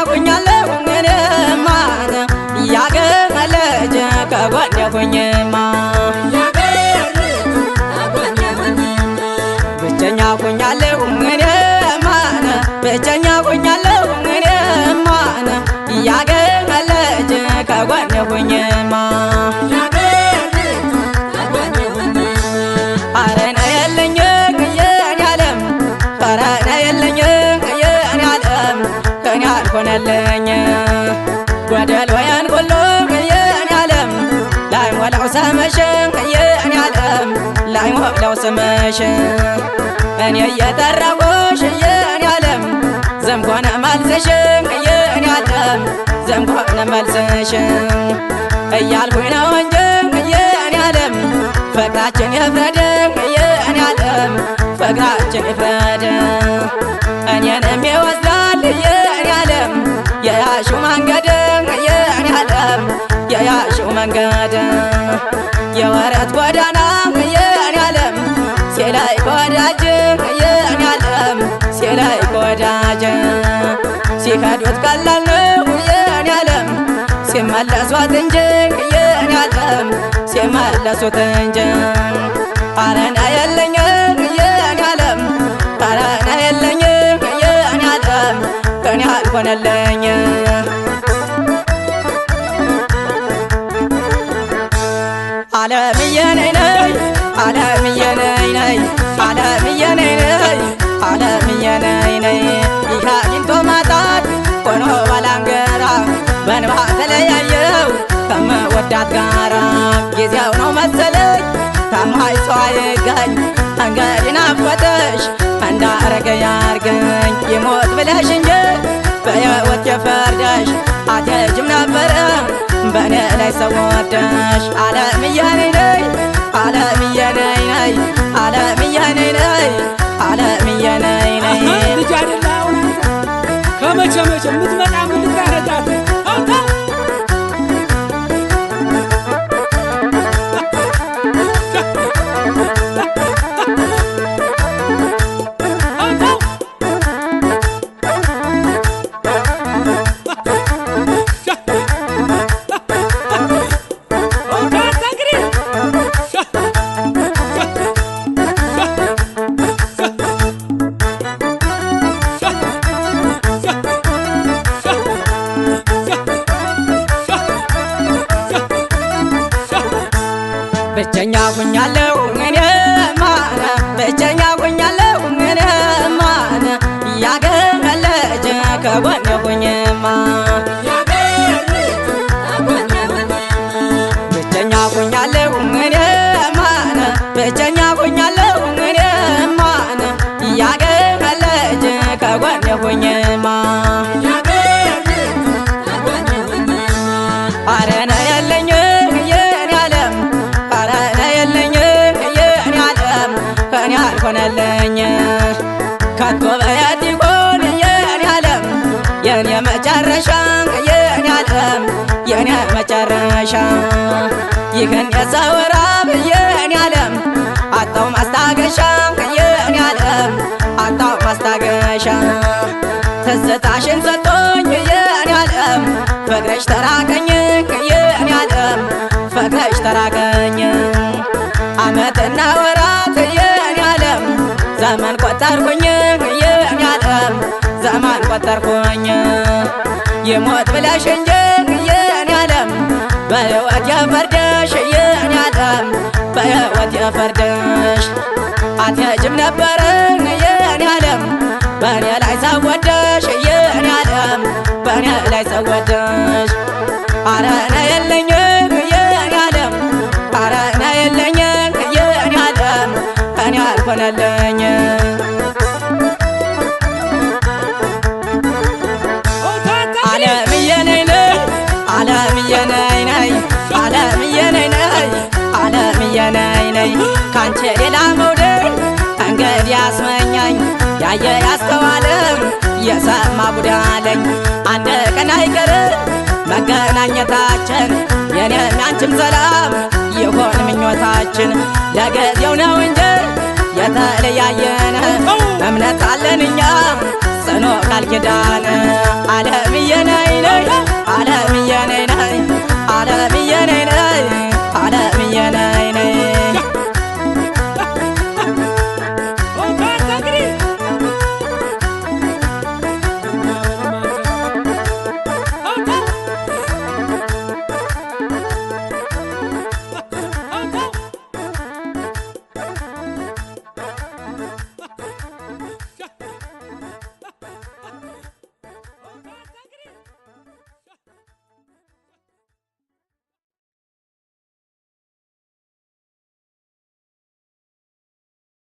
ሁኛለሁ እኔማ ያገመለች ከጎኔ ሁኝማ ብቸኛ ሁኛለሁ እኔማ ብቸኛ ሁኛለሁ እኔማ ያገመለች ከጎኔ ሁኝማ አረና የለኝ የኔ ዓለም አረና የለኝ የኔ ዓለም ከኔ አልሆነልኝ ጎደል ወያን ሁሉ የኔ ዓለም ላይ ሞላው ስምሽ የኔ ዓለም ላይ ሞላው ስምሽ እኔ እየጠራሁሽ የኔ ዓለም ዘምኮነ መልስሽ የኔ ዓለም ዘምኮነ መልስሽ እያልኩኝ ነው እንጂ የኔ ዓለም ፍቅራችን ይፍረድ የኔ ዓለም ፍቅራችን ይፍረድ እኔንም ይወስዳል የኔ ዓለም የያሽው መንገድ የኔ ዓለም የያሽው መንገድ የወረት ጎዳና የኔ ዓለም ሲላይ ከወዳጅ የኔ ዓለም ሲላይ ከወዳጅ ሲከዱት ቀላል ነው የኔ ዓለም ሲመለሱት እንጂ የኔ ዓለም ሲመለሱት እንጂ አረና የለኝ የኔ ዓለም አረና የለኝ የኔ ዓለም ከኔ አልሆነልኝ ዓለምዬ ነይ ነይ ዓለምዬ ነይ ነይ ዓለምዬ ነይ ነይ ዓለምዬ ነይ ነይ ይህ አግኝቶ ማጣት ሆኖ ባላንገራ በእንባ ተለያየው ከምወዳት ጋራ ጊዜው ነው መሰለኝ ታማኝ ሰው አይገኝ እንግዲህ ናፍቆትሽ እንዳረገ ያርገኝ ይሞት ብለሽ እንጂ በሕይወት የፈርደሽ አትሄጂም ነበረ በእኔ ላይ ሰው ወደሽ ዓለምዬ ነይ ነይ ዓለምዬ ነይ ነይ ዓለምዬ ነይ ነይ ዓለምዬ ነይ ነይ ልጅ አይደለ አሁን ከመቼ መቼ የምትመጣ ምን ልታረጋት ብቸኛ ሁኛለሁ እኔማ ብቸኛ ሁኛለሁ እኔማ ያገመለች ከጎኔ ሁኝማ ብቸኛ ሁኛለሁ እኔማ ብቸኛ ሁኛለሁ እኔማ ያገመለች ከጎኔ ሁኝማ አረና የለኝ የኔ ዓለም አረና የለኝ የኔ ዓለም ከኔ አልሆነልኝ ከቶ በየት ይሆን የኔ ዓለም የኔ መጨረሻ የኔ ዓለም የኔ መጨረሻ ይህን የሰው ራብ የኔ ዓለም አጣው ማስታገሻ የኔ ዓለም አጣው ማስታገሻ ትዝታሽን ሰጥቶኝ የኔ ዓለም ፍቅርሽ ተራቀኝ የኔ ዓለም ፍቅርሽ ተራቀኝ ዓመትና ወራት የኔ ዓለም ዘመን ቆጠርኩኝ የኔ ዓለም ዘመን ቆጠርኩኝ ይሞት ብለሽ እንጂ የኔ ዓለም በሕይወት የፈርደሽ የኔ ዓለም በሕይወት የፈርደሽ አትሄጂም ነበረ የኔ ዓለም በእኔ ላይ ሰወደሽ የኔ ዓለም በእኔ ላይ ሰወደሽ አረና የለኝ የኔ ዓለም አረና የለኝ የኔ ዓለም ከኔ አልሆነልኝ ዓለምዬ ነይ ነይ ዓለምዬ ነይ ነይ ዓለምዬ ነይ ነይ ዓለምዬ ነይ ነይ ካንቺ ሌላ መውደድ እንግዲህ ያስመኛኝ ያየ ያስተዋለም የሰማ ጉዳለኝ አንድ ቀን አይቀር መገናኘታችን የኔም ያንቺም ሰላም ይሆን ምኞታችን ለጊዜው ነው እንጂ የተለያየን እምነት አለን እኛ ጽኑ ቃል ኪዳን